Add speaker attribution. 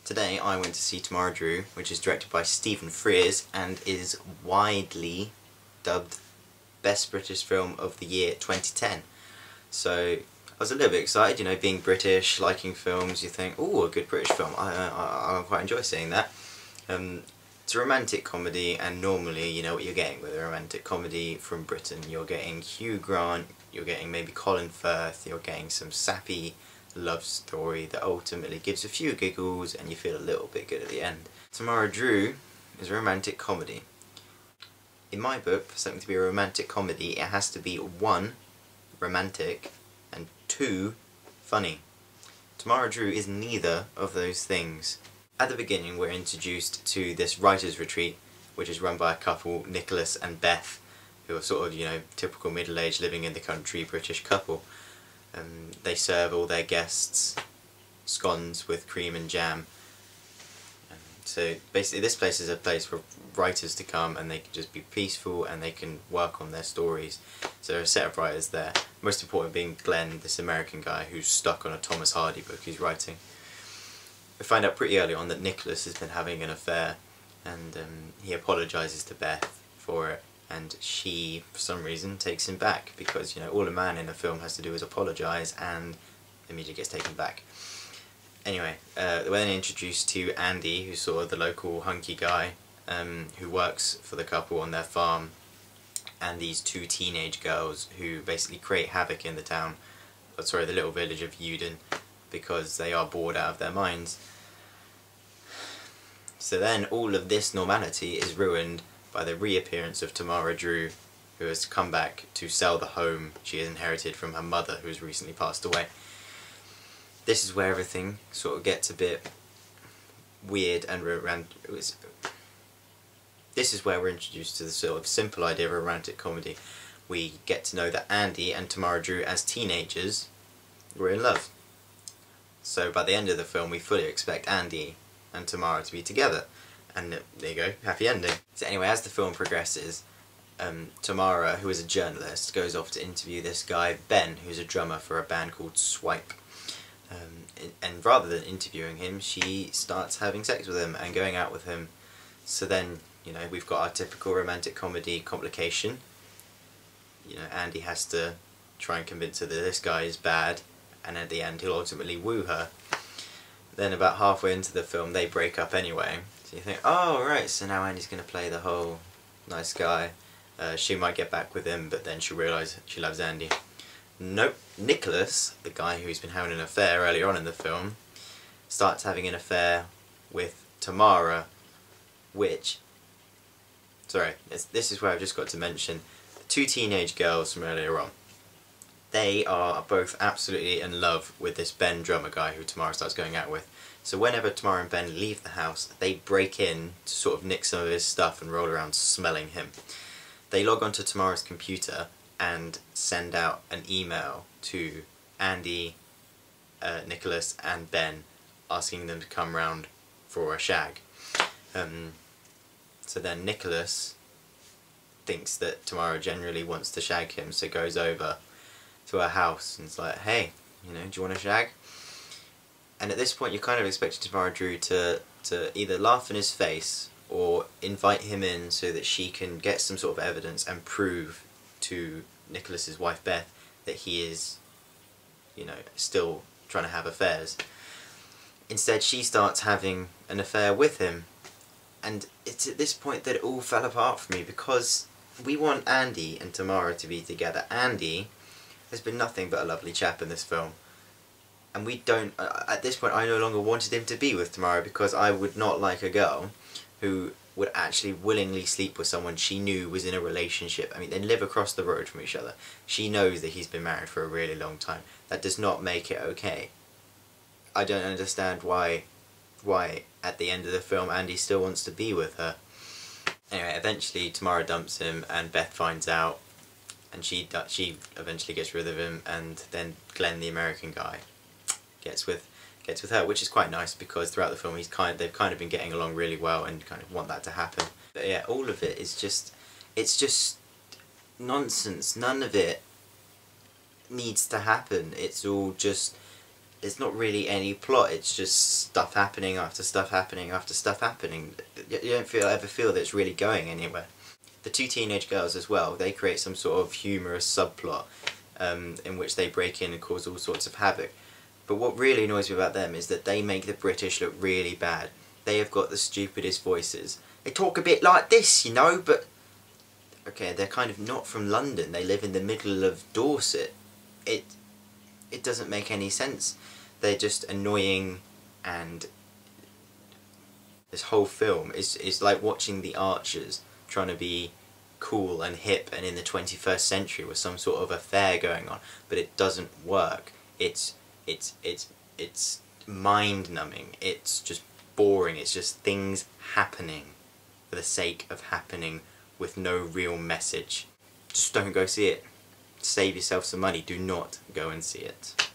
Speaker 1: Today I went to see Tamara Drewe, which is directed by Stephen Frears and is widely dubbed Best British Film of the Year 2010. So I was a little bit excited, you know, being British, liking films, you think, oh, a good British film, I quite enjoy seeing that. It's a romantic comedy, and normally you know what you're getting with a romantic comedy from Britain. You're getting Hugh Grant, you're getting maybe Colin Firth, you're getting some sappy love story that ultimately gives a few giggles and you feel a little bit good at the end. Tamara Drewe is a romantic comedy. In my book, for something to be a romantic comedy, it has to be 1, romantic, and 2, funny. Tamara Drewe is neither of those things. At the beginning we're introduced to this writer's retreat, which is run by a couple, Nicholas and Beth, who are sort of, you know, typical middle-aged living in the country British couple. They serve all their guests scones with cream and jam. So basically this place is a place for writers to come and they can just be peaceful and they can work on their stories. So there are a set of writers there, most important being Glenn, this American guy who's stuck on a Thomas Hardy book he's writing. We find out pretty early on that Nicholas has been having an affair, and he apologises to Beth for it, and she, for some reason, takes him back, because, you know, all a man in a film has to do is apologise and immediately gets taken back. Anyway, we're then introduced to Andy, who's sort of the local hunky guy, who works for the couple on their farm, and these 2 teenage girls who basically create havoc in the town, the little village of Uden, because they are bored out of their minds. So then all of this normality is ruined by the reappearance of Tamara Drewe, who has come back to sell the home she has inherited from her mother, who has recently passed away. This is where everything sort of gets a bit weird and this is where we're introduced to the sort of simple idea of a romantic comedy. We get to know that Andy and Tamara Drewe as teenagers were in love. So by the end of the film we fully expect Andy and Tamara to be together. And there you go, happy ending. So anyway, as the film progresses, Tamara, who is a journalist, goes off to interview this guy, Ben, who's a drummer for a band called Swipe. And rather than interviewing him, she starts having sex with him and going out with him. So then, you know, we've got our typical romantic comedy complication. You know, Andy has to try and convince her that this guy is bad, and at the end he'll ultimately woo her. Then about halfway into the film they break up anyway. So you think, oh right, so now Andy's going to play the whole nice guy. She might get back with him, but then she'll realise she loves Andy. Nope. Nicholas, the guy who's been having an affair earlier on in the film, starts having an affair with Tamara, which... Sorry, this is where I've just got to mention the 2 teenage girls from earlier on. They are both absolutely in love with this Ben drummer guy who Tamara starts going out with. So whenever Tamara and Ben leave the house, they break in to sort of nick some of his stuff and roll around smelling him. They log onto Tamara's computer and send out an email to Andy, Nicholas and Ben asking them to come round for a shag. So then Nicholas thinks that Tamara generally wants to shag him, so goes over to her house and it's like, hey, you know, do you want a shag? And at this point you're kind of expecting Tamara Drewe to either laugh in his face or invite him in so that she can get some sort of evidence and prove to Nicholas's wife Beth that he is, you know, still trying to have affairs. Instead she starts having an affair with him, and it's at this point that it all fell apart for me, because we want Andy and Tamara to be together. Andy has been nothing but a lovely chap in this film, and we don't, at this point I no longer wanted him to be with Tamara, because I would not like a girl who would actually willingly sleep with someone she knew was in a relationship. I mean, they live across the road from each other. She knows that he's been married for a really long time. That does not make it okay. I don't understand why at the end of the film Andy still wants to be with her. Anyway, eventually Tamara dumps him and Beth finds out, and she eventually gets rid of him, and then Glenn, the American guy, gets with her, which is quite nice, because throughout the film they've kind of been getting along really well and kind of want that to happen. But yeah, all of it is just, it's just nonsense. None of it needs to happen. It's all just there's not really any plot. It's just stuff happening after stuff happening after stuff happening. You don't ever feel that it's really going anywhere. The two teenage girls as well, they create some sort of humorous subplot in which they break in and cause all sorts of havoc. But what really annoys me about them is that they make the British look really bad. They have got the stupidest voices. They talk a bit like this, you know, but... okay, they're kind of not from London. They live in the middle of Dorset. It doesn't make any sense. They're just annoying, and this whole film is like watching the Archers trying to be cool and hip and in the 21st century with some sort of affair going on, but it doesn't work. It's mind-numbing. It's just boring. It's just things happening for the sake of happening with no real message. Just don't go see it. Save yourself some money. Do not go and see it.